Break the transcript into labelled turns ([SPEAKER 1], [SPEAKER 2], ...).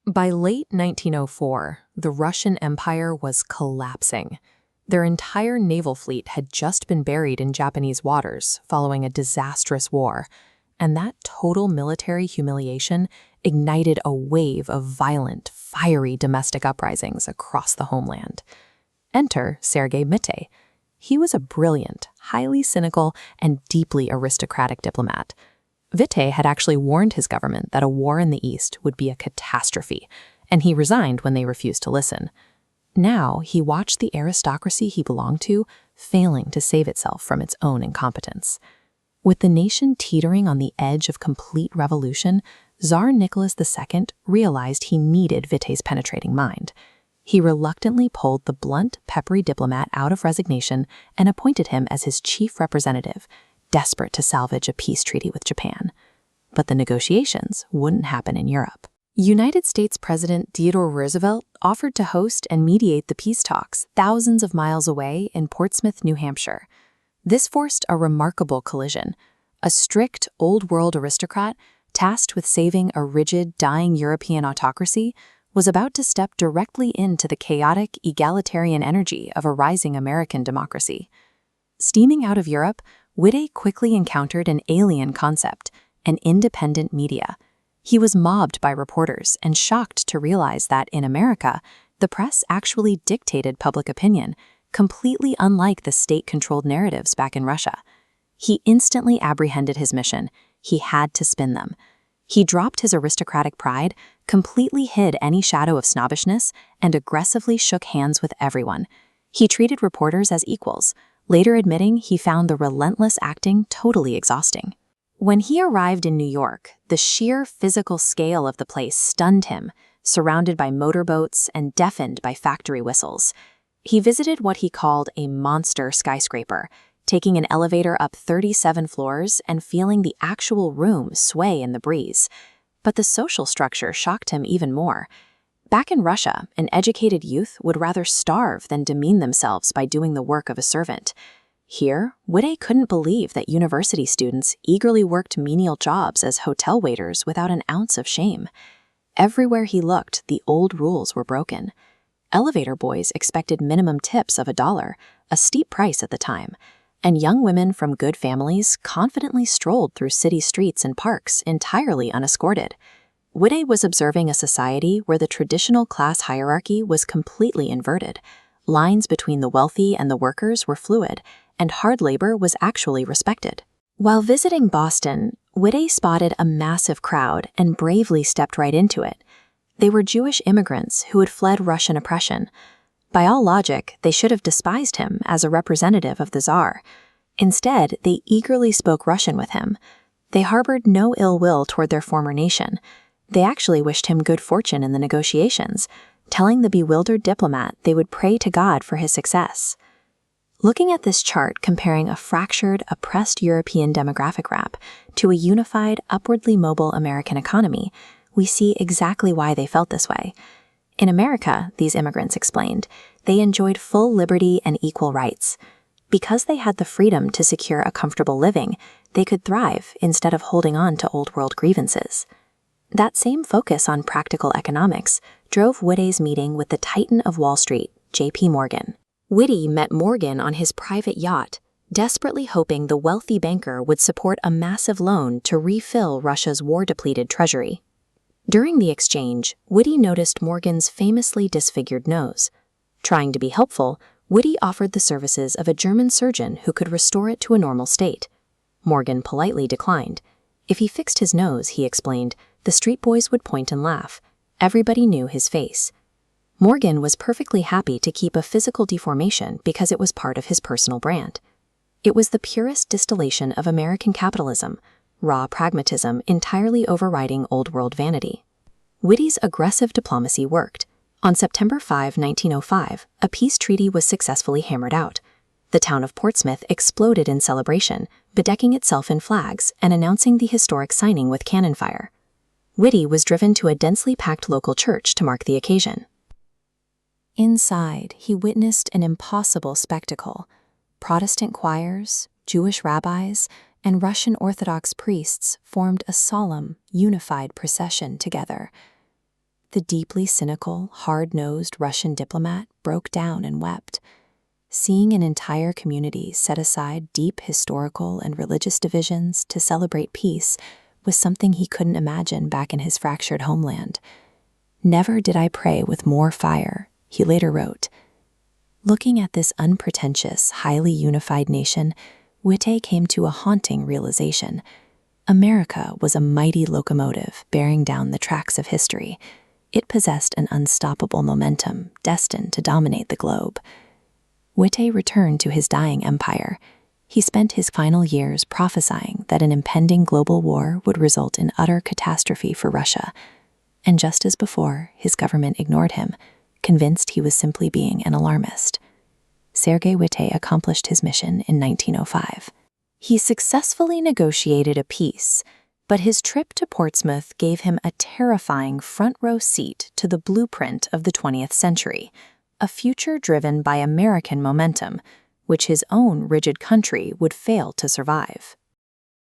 [SPEAKER 1] By late 1904, the Russian Empire was collapsing. Their entire naval fleet had just been buried in Japanese waters following a disastrous war, and that total military humiliation ignited a wave of violent, fiery domestic uprisings across the homeland. Enter Se르게이. He was a brilliant, highly cynical, and deeply aristocratic diplomat. Witte had actually warned his government that a war in the East would be a catastrophe, and he resigned when they refused to listen. Now, he watched the aristocracy he belonged to failing to save itself from its own incompetence. With the nation teetering on the edge of complete revolution, Tsar Nicholas II realized he needed Witte's penetrating mind. He reluctantly pulled the blunt, peppery diplomat out of resignation and appointed him as his chief representative, desperate to salvage a peace treaty with Japan. But the negotiations wouldn't happen in Europe. United States President Theodore Roosevelt offered to host and mediate the peace talks thousands of miles away in Portsmouth, New Hampshire. This forced a remarkable collision. A strict, old-world aristocrat, tasked with saving a rigid, dying European autocracy, was about to step directly into the chaotic, egalitarian energy of a rising American democracy. Steaming out of Europe, Witte quickly encountered an alien concept, an independent media. He was mobbed by reporters and shocked to realize that in America, the press actually dictated public opinion, completely unlike the state-controlled narratives back in Russia. He instantly apprehended his mission. He had to spin them. He dropped his aristocratic pride, completely hid any shadow of snobbishness, and aggressively shook hands with everyone. He treated reporters as equals, later admitting he found the relentless acting totally exhausting. When he arrived in New York, the sheer physical scale of the place stunned him, surrounded by motorboats and deafened by factory whistles. He visited what he called a monster skyscraper, taking an elevator up 37 floors and feeling the actual room sway in the breeze. But the social structure shocked him even more. Back in Russia, an educated youth would rather starve than demean themselves by doing the work of a servant. Here, Witte couldn't believe that university students eagerly worked menial jobs as hotel waiters without an ounce of shame. Everywhere he looked, the old rules were broken. Elevator boys expected minimum tips of $1, a steep price at the time, and young women from good families confidently strolled through city streets and parks entirely unescorted. Witte was observing a society where the traditional class hierarchy was completely inverted. Lines between the wealthy and the workers were fluid, and hard labor was actually respected. While visiting Boston, Witte spotted a massive crowd and bravely stepped right into it. They were Jewish immigrants who had fled Russian oppression. By all logic, they should have despised him as a representative of the Tsar. Instead, they eagerly spoke Russian with him. They harbored no ill will toward their former nation. They actually wished him good fortune in the negotiations, telling the bewildered diplomat they would pray to God for his success. Looking at this chart comparing a fractured, oppressed European demographic map to a unified, upwardly mobile American economy, we see exactly why they felt this way. In America, these immigrants explained, they enjoyed full liberty and equal rights. Because they had the freedom to secure a comfortable living, they could thrive instead of holding on to old-world grievances. That same focus on practical economics drove Witte's meeting with the titan of Wall Street, J.P. Morgan. Witte met Morgan on his private yacht, desperately hoping the wealthy banker would support a massive loan to refill Russia's war-depleted treasury. During the exchange, Witte noticed Morgan's famously disfigured nose. Trying to be helpful, Witte offered the services of a German surgeon who could restore it to a normal state. Morgan politely declined. If he fixed his nose, he explained, the street boys would point and laugh. Everybody knew his face. Morgan was perfectly happy to keep a physical deformation because it was part of his personal brand. It was the purest distillation of American capitalism, raw pragmatism entirely overriding old-world vanity. Witte's aggressive diplomacy worked. On September 5, 1905, a peace treaty was successfully hammered out. The town of Portsmouth exploded in celebration, bedecking itself in flags and announcing the historic signing with cannon fire. Witte was driven to a densely packed local church to mark the occasion. Inside, he witnessed an impossible spectacle. Protestant choirs, Jewish rabbis, and Russian Orthodox priests formed a solemn, unified procession together. The deeply cynical, hard-nosed Russian diplomat broke down and wept. Seeing an entire community set aside deep historical and religious divisions to celebrate peace was something he couldn't imagine back in his fractured homeland. "Never did I pray with more fire," he later wrote. Looking at this unpretentious, highly unified nation, Witte came to a haunting realization. America was a mighty locomotive bearing down the tracks of history. It possessed an unstoppable momentum, destined to dominate the globe. Witte returned to his dying empire. He spent his final years prophesying that an impending global war would result in utter catastrophe for Russia. And just as before, his government ignored him, convinced he was simply being an alarmist. Sergei Witte accomplished his mission in 1905. He successfully negotiated a peace, but his trip to Portsmouth gave him a terrifying front-row seat to the blueprint of the 20th century, a future driven by American momentum, which his own rigid country would fail to survive.